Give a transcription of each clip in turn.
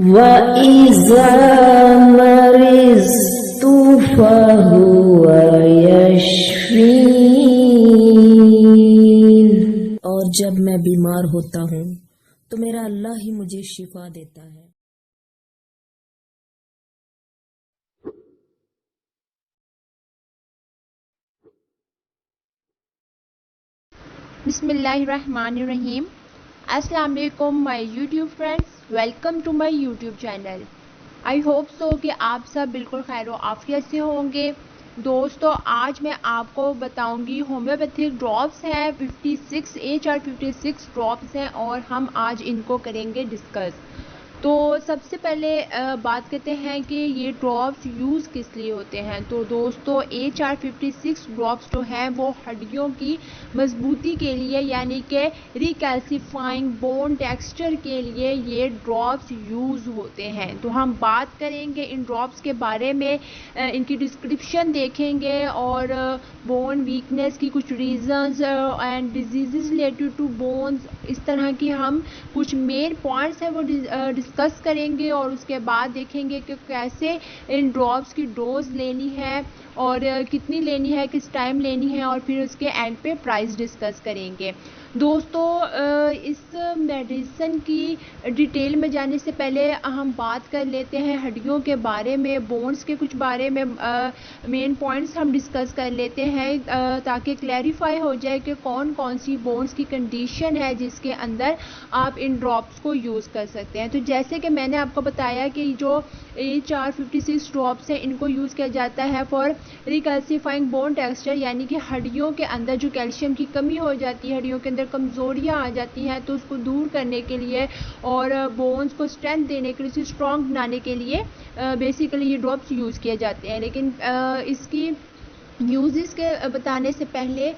वइज़ा मरिज़्तु फहुव यशफ़ीन। और जब मैं बीमार होता हूँ तो मेरा अल्लाह ही मुझे शिफा देता है। बिस्मिल्लाहिर्रहमानिर्रहीम। अस्सलाम वालेकुम my YouTube friends, welcome to my YouTube channel. I hope so कि आप सब बिल्कुल खैर व आफियत से होंगे। दोस्तों, आज मैं आपको बताऊंगी होम्योपैथिक ड्रॉप्स हैं 56 HR56 ड्रॉप्स हैं और हम आज इनको करेंगे डिस्कस। तो सबसे पहले बात करते हैं कि ये ड्रॉप्स यूज़ किस लिए होते हैं। तो दोस्तों, HR56 ड्रॉप्स जो हैं वो हड्डियों की मजबूती के लिए यानी कि रिकैल्सिफाइंग बोन टेक्सचर के लिए ये ड्रॉप्स यूज़ होते हैं। तो हम बात करेंगे इन ड्रॉप्स के बारे में, इनकी डिस्क्रिप्शन देखेंगे और बोन वीकनेस की कुछ reasons and disease related to bones, इस तरह की हम कुछ मेन पॉइंट्स हैं वो डिस्कस करेंगे और उसके बाद देखेंगे कि कैसे इन ड्रॉप्स की डोज लेनी है और कितनी लेनी है, किस टाइम लेनी है, और फिर उसके एंड पे प्राइस डिस्कस करेंगे। दोस्तों, इस मेडिसिन की डिटेल में जाने से पहले हम बात कर लेते हैं हड्डियों के बारे में, बोन्स के कुछ बारे में मेन पॉइंट्स हम डिस्कस कर लेते हैं ताकि क्लैरिफाई हो जाए कि कौन कौन सी बोन्स की कंडीशन है जिसके अंदर आप इन ड्रॉप्स को यूज़ कर सकते हैं। तो जैसे कि मैंने आपको बताया कि जो HR56 ड्रॉप्स हैं इनको यूज़ किया जाता है फॉर रिकैल्सिफाइंग बोन टेक्सचर, यानी कि हड्डियों के अंदर जो कैल्शियम की कमी हो जाती है, हड्डियों के अंदर कमज़ोरियाँ आ जाती हैं, तो उसको दूर करने के लिए और बोन्स को स्ट्रेंथ देने के लिए, उसे स्ट्रॉन्ग बनाने के लिए बेसिकली ये ड्रॉप्स यूज़ किए जाते हैं। लेकिन इसकी यूजेस के बताने से पहले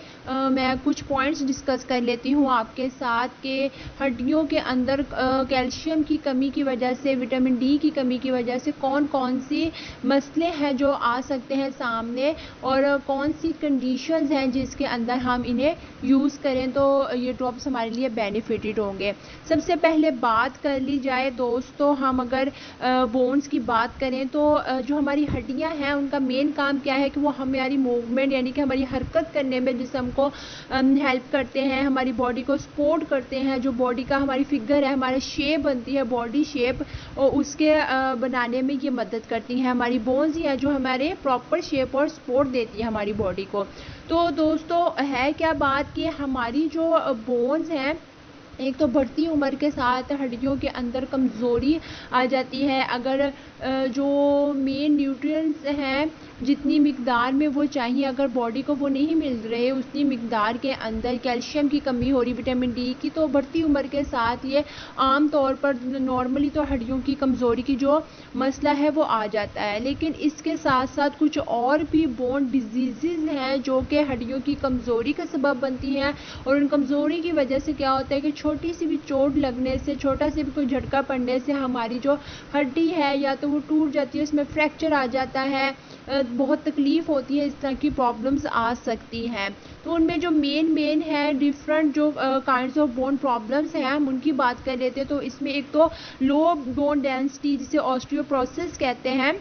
मैं कुछ पॉइंट्स डिस्कस कर लेती हूँ आपके साथ कि हड्डियों के अंदर कैल्शियम की कमी की वजह से, विटामिन डी की कमी की वजह से कौन कौन सी मसले हैं जो आ सकते हैं सामने और कौन सी कंडीशंस हैं जिसके अंदर हम इन्हें यूज़ करें तो ये ड्रॉप्स हमारे लिए बेनिफिटेड होंगे। सबसे पहले बात कर ली जाए दोस्तों, हम अगर बोन्स की बात करें तो जो हमारी हड्डियाँ हैं उनका मेन काम क्या है कि वो हमारी मूवमेंट यानी कि हमारी हरकत करने में जिस्म को हेल्प करते हैं, हमारी बॉडी को सपोर्ट करते हैं। जो बॉडी का हमारी फिगर है, हमारी शेप बनती है बॉडी शेप, और उसके बनाने में ये मदद करती हैं। हमारी बोन्स ही है जो हमारे प्रॉपर शेप और सपोर्ट देती है हमारी बॉडी को। तो दोस्तों, है क्या बात कि हमारी जो बोन्स हैं, एक तो बढ़ती उम्र के साथ हड्डियों के अंदर कमज़ोरी आ जाती है। अगर जो मेन न्यूट्रिएंट्स हैं जितनी मिकदार में वो चाहिए, अगर बॉडी को वो नहीं मिल रहे उतनी मिकदार के अंदर, कैल्शियम की कमी हो रही, विटामिन डी की, तो बढ़ती उम्र के साथ ये आम तौर पर नॉर्मली तो हड्डियों की कमज़ोरी की जो मसला है वो आ जाता है। लेकिन इसके साथ साथ कुछ और भी बोन डिजीज़ हैं जो कि हड्डियों की कमज़ोरी का सबब बनती हैं और उन कमज़ोरी की वजह से क्या होता है कि छोटी सी भी चोट लगने से, छोटा सा भी कोई झटका पड़ने से हमारी जो हड्डी है या तो वो टूट जाती है, उसमें फ्रैक्चर आ जाता है, बहुत तकलीफ़ होती है, इस तरह की प्रॉब्लम्स आ सकती हैं। तो उनमें जो मेन है डिफरेंट जो काइंड्स ऑफ बोन प्रॉब्लम्स हैं, हम उनकी बात कर लेते हैं। तो इसमें एक तो लो बोन डेंसिटी जिसे ऑस्टियोपोरोसिस कहते हैं।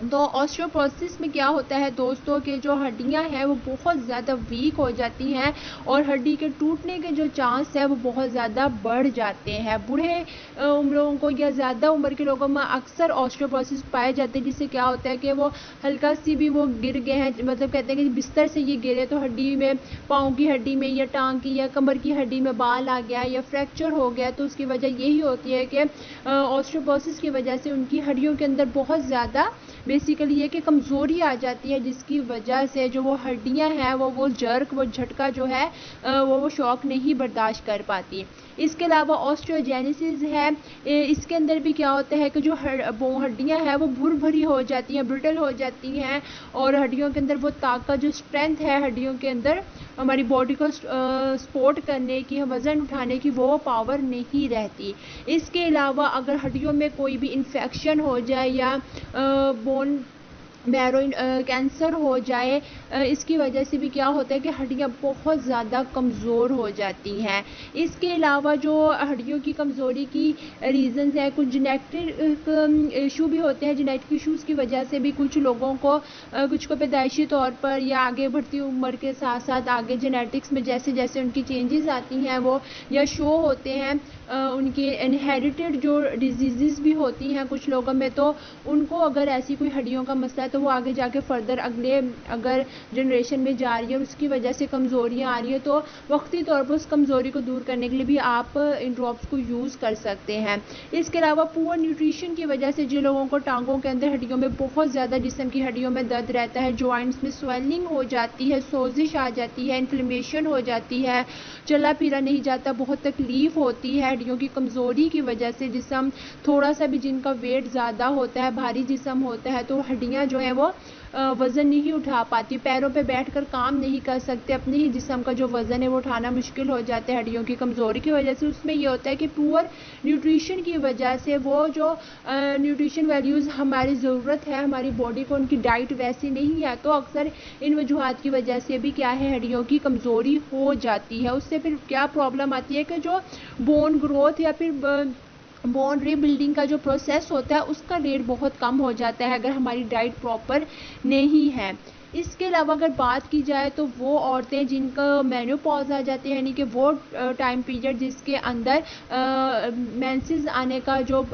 तो ऑस्टियोपोरोसिस में क्या होता है दोस्तों कि जो हड्डियां हैं वो बहुत ज़्यादा वीक हो जाती हैं और हड्डी के टूटने के जो चांस है वो बहुत ज़्यादा बढ़ जाते हैं। बूढ़े उम्रों को या ज़्यादा उम्र के लोगों में अक्सर ऑस्टियोपोरोसिस पाए जाते हैं, जिससे क्या होता है कि वो हल्का सी भी वो गिर गए हैं, मतलब कहते हैं कि बिस्तर से ये गिरे तो हड्डी में, पाँव की हड्डी में या टांग की या कमर की हड्डी में बाल आ गया या फ्रैक्चर हो गया, तो उसकी वजह यही होती है कि ऑस्टियोपोरोसिस की वजह से उनकी हड्डियों के अंदर बहुत ज़्यादा बेसिकली ये कि कमज़ोरी आ जाती है, जिसकी वजह से जो वो हड्डियां हैं वो जर्क, वो झटका जो है वो शॉक नहीं बर्दाश्त कर पाती। इसके अलावा ऑस्टियोजेनेसिस है, इसके अंदर भी क्या होता है कि जो हड्डियां हैं वो भुर भरी हो जाती हैं, ब्रिटल हो जाती हैं और हड्डियों के अंदर वो ताकत, जो स्ट्रेंथ है हड्डियों के अंदर हमारी बॉडी को सपोर्ट करने की, वज़न उठाने की, वो पावर नहीं रहती। इसके अलावा अगर हड्डियों में कोई भी इन्फेक्शन हो जाए या बोन कैंसर हो जाए, इसकी वजह से भी क्या होता है कि हड्डियां बहुत ज़्यादा कमज़ोर हो जाती हैं। इसके अलावा जो हड्डियों की कमज़ोरी की रीज़न्स है, कुछ जेनेटिक इशू भी होते हैं। जेनेटिक इशूज़ की वजह से भी कुछ लोगों को कुछ को पैदाइशी तौर पर या आगे बढ़ती उम्र के साथ साथ आगे जेनेटिक्स में जैसे जैसे उनकी चेंजेस आती हैं वो या शो होते हैं, उनके इनहेरिटेड जो डिजीज़ भी होती हैं कुछ लोगों में, तो उनको अगर ऐसी कोई हड्डियों का मसला है तो वो आगे जाके फर्दर अगले अगर जनरेशन में जा रही है और उसकी वजह से कमज़ोरियाँ आ रही है तो वक्ती तौर पर उस कमज़ोरी को दूर करने के लिए भी आप इन ड्रॉप्स को यूज़ कर सकते हैं। इसके अलावा पुअर न्यूट्रिशन की वजह से जिन लोगों को टांगों के अंदर हड्डियों में बहुत ज़्यादा जिस्म की हड्डियों में दर्द रहता है, जॉइंट्स में स्वेलिंग हो जाती है, सोजिश आ जाती है, इन्फ्लेमेशन हो जाती है, चला फिरा नहीं जाता, बहुत तकलीफ़ होती है हड्डियों की कमज़ोरी की वजह से, जिस्म थोड़ा सा भी जिनका वेट ज़्यादा होता है, भारी जिस्म होता है, तो हड्डियाँ जो है वो वज़न नहीं उठा पाती, पैरों पे बैठकर काम नहीं कर सकते, अपने ही जिस्म का जो वज़न है वो उठाना मुश्किल हो जाता है हड्डियों की कमज़ोरी की वजह से। उसमें ये होता है कि पुअर न्यूट्रिशन की वजह से वो जो न्यूट्रिशन वैल्यूज़ हमारी ज़रूरत है हमारी बॉडी को, उनकी डाइट वैसी नहीं है, तो अक्सर इन वजूहात की वजह से भी क्या है हड्डियों की कमज़ोरी हो जाती है। उससे फिर क्या प्रॉब्लम आती है कि जो बोन ग्रोथ या फिर बोन रीबिल्डिंग का जो प्रोसेस होता है उसका रेट बहुत कम हो जाता है अगर हमारी डाइट प्रॉपर नहीं है। इसके अलावा अगर बात की जाए तो वो औरतें जिनका मेनोपॉज आ जाती है, यानी कि वो टाइम पीरियड जिसके अंदर मेंसेस आने का जो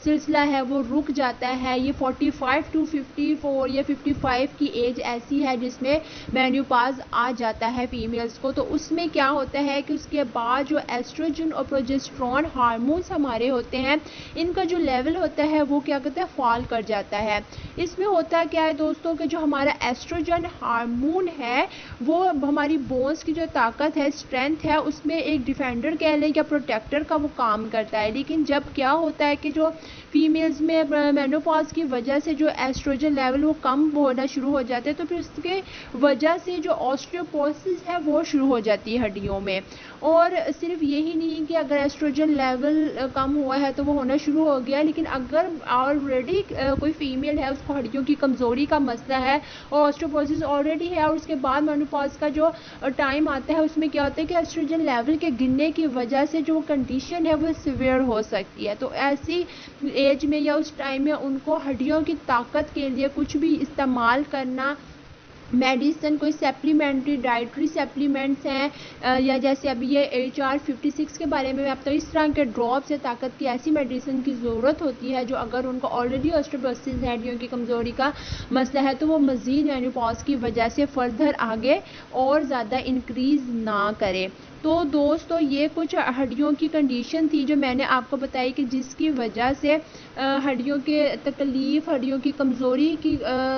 सिलसिला है वो रुक जाता है, ये 45 टू 54 या 55 की एज ऐसी है जिसमें मेनोपॉज आ जाता है फीमेल्स को। तो उसमें क्या होता है कि उसके बाद जो एस्ट्रोजन और प्रोजेस्टेरोन हार्मोन्स हमारे होते हैं, इनका जो लेवल होता है वो क्या कहते हैं फॉल कर जाता है। इसमें होता क्या है दोस्तों कि जो हमारा एस्ट्रोजन हार्मोन है वो हमारी बोन्स की जो ताकत है, स्ट्रेंथ है, उसमें एक डिफेंडर कह लें या प्रोटेक्टर का वो काम करता है। लेकिन जब क्या होता है कि जो फीमेल्स में मेनोपॉज की वजह से जो एस्ट्रोजन लेवल वो कम होना शुरू हो जाते हैं, तो फिर उसके वजह से जो ऑस्टियोपोरोसिस है वो शुरू हो जाती है हड्डियों में। और सिर्फ यही नहीं कि अगर एस्ट्रोजन लेवल कम हुआ है तो वो होना शुरू हो गया, लेकिन अगर ऑलरेडी कोई फीमेल है उसको हड्डियों की कमज़ोरी का मसला है और ऑस्टियोपोरोसिस ऑलरेडी है और उसके बाद मेनोपॉज का जो टाइम आता है उसमें क्या होता है कि एस्ट्रोजन लेवल के गिरने की वजह से जो कंडीशन है वो सीवियर हो सकती है। तो ऐसी एज में या उस टाइम में उनको हड्डियों की ताकत के लिए कुछ भी इस्तेमाल करना, मेडिसिन कोई सप्लीमेंट्री डाइटरी सप्लीमेंट्स हैं या जैसे अभी ये HR56 के बारे में अब तो इस तरह के ड्रॉप्स या ताकत की ऐसी मेडिसिन की ज़रूरत होती है जो अगर उनको ऑलरेडी ऑस्टियोपोरोसिस हड्डियों की कमज़ोरी का मसला है तो वो मज़ीद मेनोपॉज की वजह से फर्दर आगे और ज़्यादा इंक्रीज़ ना करे। तो दोस्तों ये कुछ हड्डियों की कंडीशन थी जो मैंने आपको बताई कि जिसकी वजह से हड्डियों के तकलीफ़, हड्डियों की कमज़ोरी की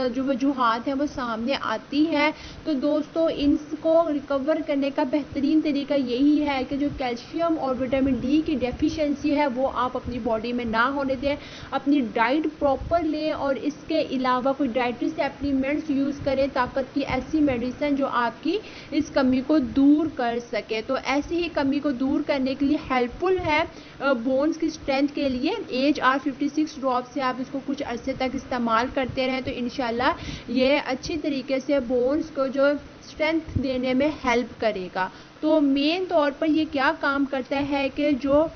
जो वजूहात हैं वो सामने आती हैं। तो दोस्तों इनको रिकवर करने का बेहतरीन तरीका यही है कि जो कैल्शियम और विटामिन डी की डेफिशिएंसी है वो आप अपनी बॉडी में ना होने दें, अपनी डाइट प्रॉपर लें और इसके अलावा कोई डाइटरी सप्लीमेंट्स यूज़ करें, ताकत की ऐसी मेडिसिन जो आपकी इस कमी को दूर कर सके। तो ऐसी ही कमी को दूर करने के लिए हेल्पफुल है बोन्स की स्ट्रेंथ के लिए HR56 ड्रॉप से आप इसको कुछ अरसे तक इस्तेमाल करते रहें तो इंशाल्लाह ये अच्छी तरीके से बोन्स को जो स्ट्रेंथ देने में हेल्प करेगा। तो मेन तौर पर ये क्या काम करता है कि जो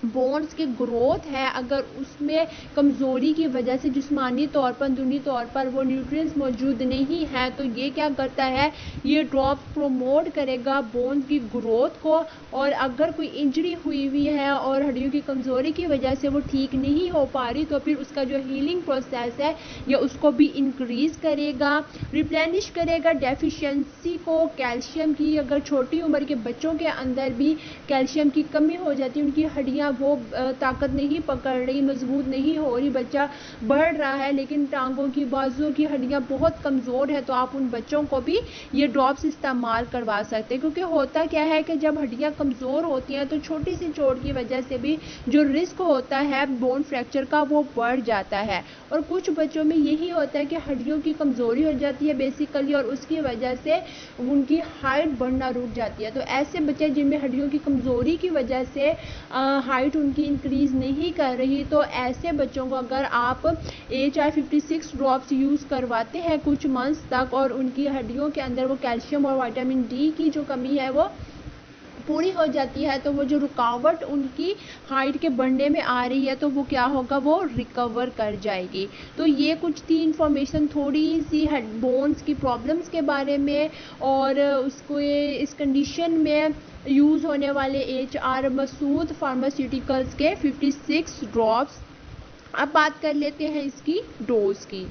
बोन्स की ग्रोथ है अगर उसमें कमज़ोरी की वजह से जिस्मानी तौर पर, अंदरूनी तौर पर वो न्यूट्रिएंट्स मौजूद नहीं है, तो ये क्या करता है, ये ड्रॉप प्रोमोट करेगा बोन्स की ग्रोथ को। और अगर कोई इंजरी हुई हुई है और हड्डियों की कमज़ोरी की वजह से वो ठीक नहीं हो पा रही तो फिर उसका जो हीलिंग प्रोसेस है ये उसको भी इंक्रीज़ करेगा, रिप्लेनिश करेगा डेफिशिएंसी को कैल्शियम की। अगर छोटी उम्र के बच्चों के अंदर भी कैल्शियम की कमी हो जाती है, उनकी हड्डियाँ वो ताकत नहीं पकड़ रही, मजबूत नहीं हो रही, बच्चा बढ़ रहा है लेकिन टांगों की, बाजुओं की हड्डियां बहुत कमज़ोर है, तो आप उन बच्चों को भी ये ड्रॉप्स इस्तेमाल करवा सकते हैं। क्योंकि होता क्या है कि जब हड्डियां कमज़ोर होती हैं तो छोटी सी चोट की वजह से भी जो रिस्क होता है बोन फ्रैक्चर का वो बढ़ जाता है। और कुछ बच्चों में यही होता है कि हड्डियों की कमज़ोरी हो जाती है बेसिकली और उसकी वजह से उनकी हाइट बढ़ना रुक जाती है। तो ऐसे बच्चे जिनमें हड्डियों की कमज़ोरी की वजह से हाइट उनकी इंक्रीज़ नहीं कर रही, तो ऐसे बच्चों को अगर आप HI56 ड्रॉप्स यूज़ करवाते हैं कुछ मंथ्स तक और उनकी हड्डियों के अंदर वो कैल्शियम और विटामिन डी की जो कमी है वो पूरी हो जाती है, तो वो जो रुकावट उनकी हाइट के बढ़ने में आ रही है तो वो क्या होगा, वो रिकवर कर जाएगी। तो ये कुछ थी इंफॉर्मेशन थोड़ी सी बोन्स की प्रॉब्लम्स के बारे में और उसको इस कंडीशन में यूज़ होने वाले HR मसूद फार्मास्यूटिकल्स के 56 ड्रॉप्स। अब बात कर लेते हैं इसकी डोज की।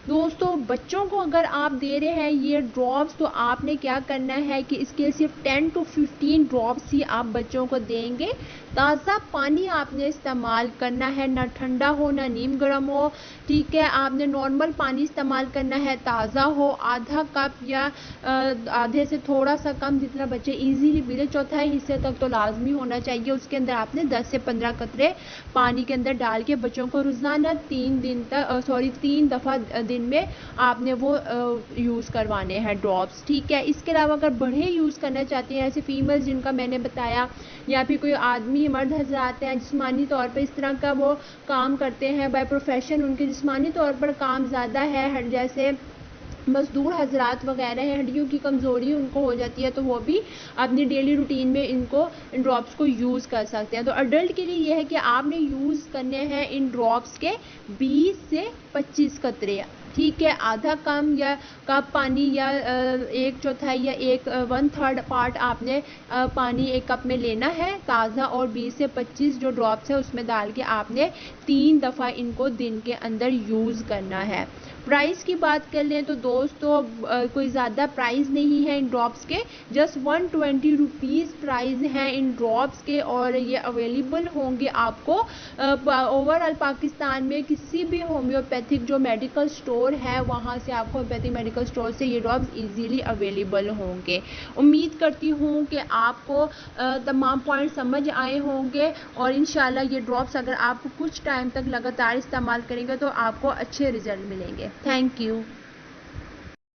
दोस्तों बच्चों को अगर आप दे रहे हैं ये ड्रॉप्स तो आपने क्या करना है कि इसके सिर्फ 10 to 15 ड्रॉप्स ही आप बच्चों को देंगे। ताज़ा पानी आपने इस्तेमाल करना है, ना ठंडा हो ना नीम गर्म हो, ठीक है। आपने नॉर्मल पानी इस्तेमाल करना है, ताज़ा हो, आधा कप या आधे से थोड़ा सा कम, जितना बच्चे इजीली पी ले, चौथाई हिस्से तक तो लाजमी होना चाहिए। उसके अंदर आपने 10 से 15 कतरे पानी के अंदर डाल के बच्चों को रोज़ाना 3 दफ़ा दिन में आपने वो यूज़ करवाने हैं ड्रॉप्स, ठीक है। इसके अलावा अगर बड़े यूज़ करना चाहते हैं, ऐसे फीमेल्स जिनका मैंने बताया, या फिर कोई आदमी मर्द हजरात हैं जिस्मानी तौर पर इस तरह का वो काम करते हैं, बाय प्रोफेशन उनके जिस्मानी तौर पर काम ज़्यादा है, जैसे मजदूर हजरात वगैरह हैं, हड्डियों की कमज़ोरी उनको हो जाती है, तो वो भी अपनी डेली रूटीन में इन ड्रॉप्स को यूज़ कर सकते हैं। तो अडल्ट के लिए यह है कि आपने यूज़ करने हैं इन ड्रॉप्स के 20 से 25 कतरे, ठीक है। आधा कम या कप पानी या 1/4 या 1/3 पार्ट आपने पानी एक कप में लेना है ताज़ा, और 20 से 25 जो ड्रॉप्स है उसमें डाल के आपने 3 दफ़ा इनको दिन के अंदर यूज़ करना है। प्राइस की बात कर लें तो दोस्तों कोई ज़्यादा प्राइस नहीं है इन ड्रॉप्स के, जस्ट 120 रुपीज़ प्राइस हैं इन ड्रॉप्स के, और ये अवेलेबल होंगे आपको ओवरऑल पाकिस्तान में किसी भी होम्योपैथिक जो मेडिकल स्टोर है वहाँ से आपको होम्योपैथिक मेडिकल स्टोर से ये ड्रॉप्स इजीली अवेलेबल होंगे। उम्मीद करती हूँ कि आपको तमाम पॉइंट समझ आए होंगे, और इंशाल्लाह ये ड्रॉप्स अगर आप कुछ टाइम तक लगातार इस्तेमाल करेंगे तो आपको अच्छे रिजल्ट मिलेंगे। Thank you.